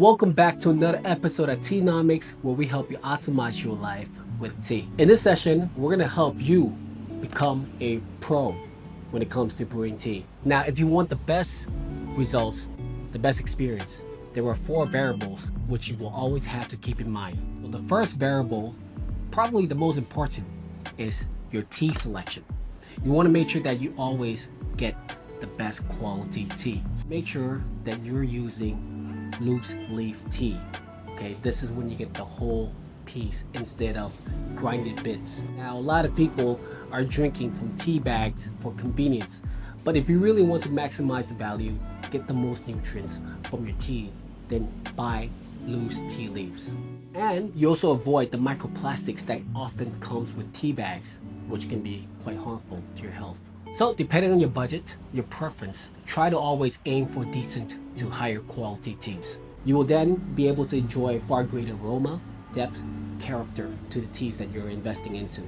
Welcome back to another episode of Teanomix, where we help you optimize your life with tea. In this session, we're going to help you become a pro when it comes to brewing tea. Now, if you want the best results, the best experience, there are 4 variables which you will always have to keep in mind. So the first variable, probably the most important, is your tea selection. You want to make sure that you always get the best quality tea. Make sure that you're using loose leaf tea. Okay, this is when you get the whole piece instead of grinded bits. Now, a lot of people are drinking from tea bags for convenience, but if you really want to maximize the value, get the most nutrients from your tea, then buy loose tea leaves. And you also avoid the microplastics that often comes with tea bags, which can be quite harmful to your health. So depending on your budget, your preference, try to always aim for decent to higher quality teas. You will then be able to enjoy far greater aroma, depth, character to the teas that you're investing into.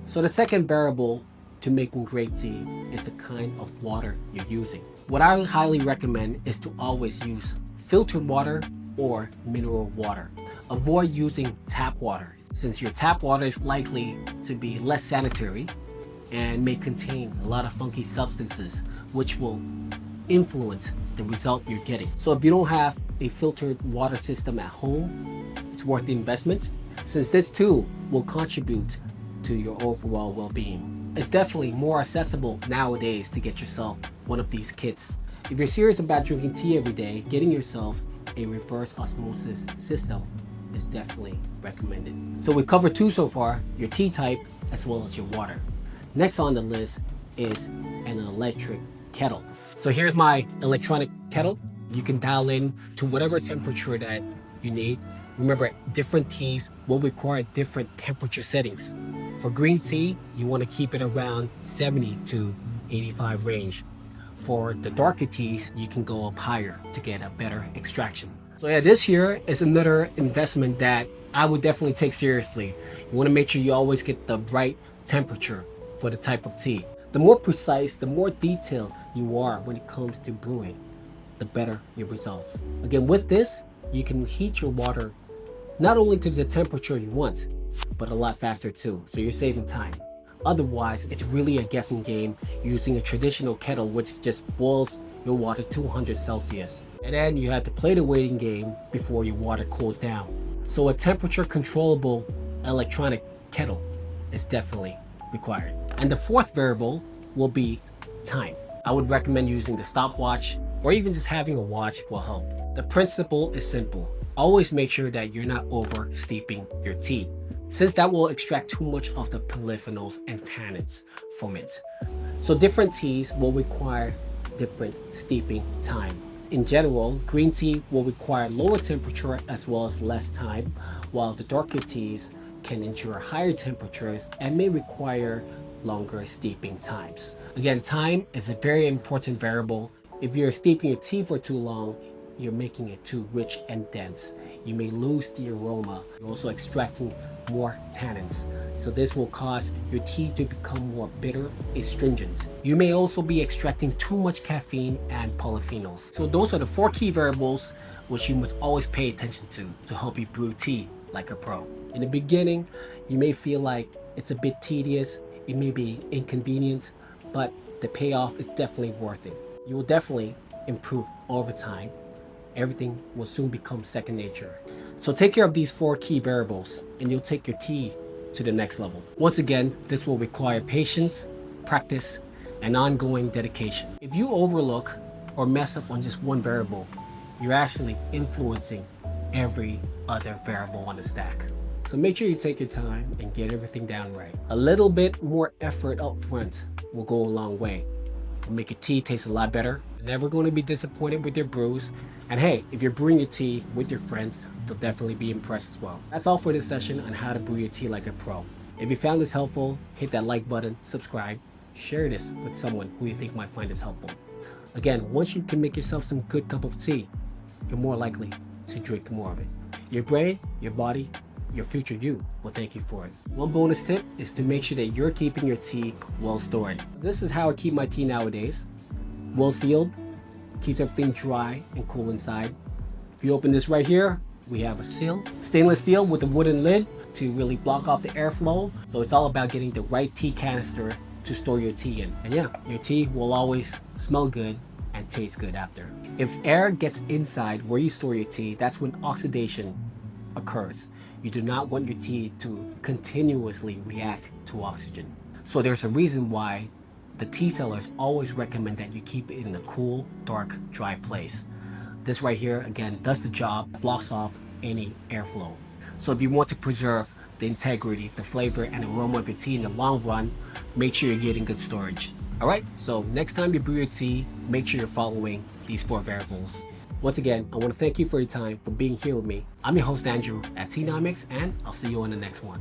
So the second variable to making great tea is the kind of water you're using. What I highly recommend is to always use filtered water or mineral water. Avoid using tap water, since your tap water is likely to be less sanitary and may contain a lot of funky substances which will influence the result you're getting. So if you don't have a filtered water system at home, it's worth the investment, since this too will contribute to your overall well-being. It's definitely more accessible nowadays to get yourself one of these kits. If you're serious about drinking tea every day, getting yourself a reverse osmosis system is definitely recommended. So we covered 2 so far, your tea type as well as your water. Next on the list is an electric kettle. So here's my electronic kettle. You can dial in to whatever temperature that you need. Remember, different teas will require different temperature settings. For green tea, you want to keep it around 70 to 85 range. For the darker teas, you can go up higher to get a better extraction. So yeah, this here is another investment that I would definitely take seriously. You want to make sure you always get the right temperature for the type of tea. The more precise, the more detailed you are when it comes to brewing, the better your results. Again, with this, you can heat your water not only to the temperature you want, but a lot faster too, so you're saving time. Otherwise, it's really a guessing game using a traditional kettle, which just boils your water to 100 Celsius. And then you have to play the waiting game before your water cools down. So a temperature controllable electronic kettle is definitely required. And the 4th variable will be time. I would recommend using the stopwatch, or even just having a watch will help. The principle is simple. Always make sure that you're not over steeping your tea, since that will extract too much of the polyphenols and tannins from it. So different teas will require different steeping time. In general, green tea will require lower temperature as well as less time, while the darker teas can endure higher temperatures and may require longer steeping times. Again, time is a very important variable. If you're steeping your tea for too long, you're making it too rich and dense. You may lose the aroma. You're also extracting more tannins. So this will cause your tea to become more bitter, astringent. You may also be extracting too much caffeine and polyphenols. So those are the 4 key variables which you must always pay attention to help you brew tea like a pro. In the beginning, you may feel like it's a bit tedious, it may be inconvenient, but the payoff is definitely worth it. You will definitely improve over time. Everything will soon become second nature. So take care of these 4 key variables and you'll take your tea to the next level. Once again, this will require patience, practice, and ongoing dedication. If you overlook or mess up on just one variable, you're actually influencing every other variable on the stack. So make sure you take your time and get everything down right. A little bit more effort up front will go a long way. It'll make your tea taste a lot better. You're never going to be disappointed with your brews. And hey, if you're brewing your tea with your friends, they'll definitely be impressed as well. That's all for this session on how to brew your tea like a pro. If you found this helpful, hit that like button, subscribe, share this with someone who you think might find this helpful. Again, once you can make yourself some good cup of tea, you're more likely to drink more of it. Your brain, your body, your future you will thank you for it. One bonus tip is to make sure that you're keeping your tea well stored. This is how I keep my tea nowadays. Well sealed, keeps everything dry and cool inside. If you open this right here, we have a seal, stainless steel with a wooden lid to really block off the airflow. So it's all about getting the right tea canister to store your tea in. And yeah, your tea will always smell good and taste good after. If air gets inside where you store your tea, that's when oxidation occurs. You do not want your tea to continuously react to oxygen. So there's a reason why the tea sellers always recommend that you keep it in a cool, dark, dry place. This right here, again, does the job, blocks off any airflow. So if you want to preserve the integrity, the flavor, and aroma of your tea in the long run, make sure you're getting good storage. All right, so next time you brew your tea, make sure you're following these 4 variables. Once again, I want to thank you for your time, for being here with me. I'm your host, Andrew at Teanomix, and I'll see you on the next one.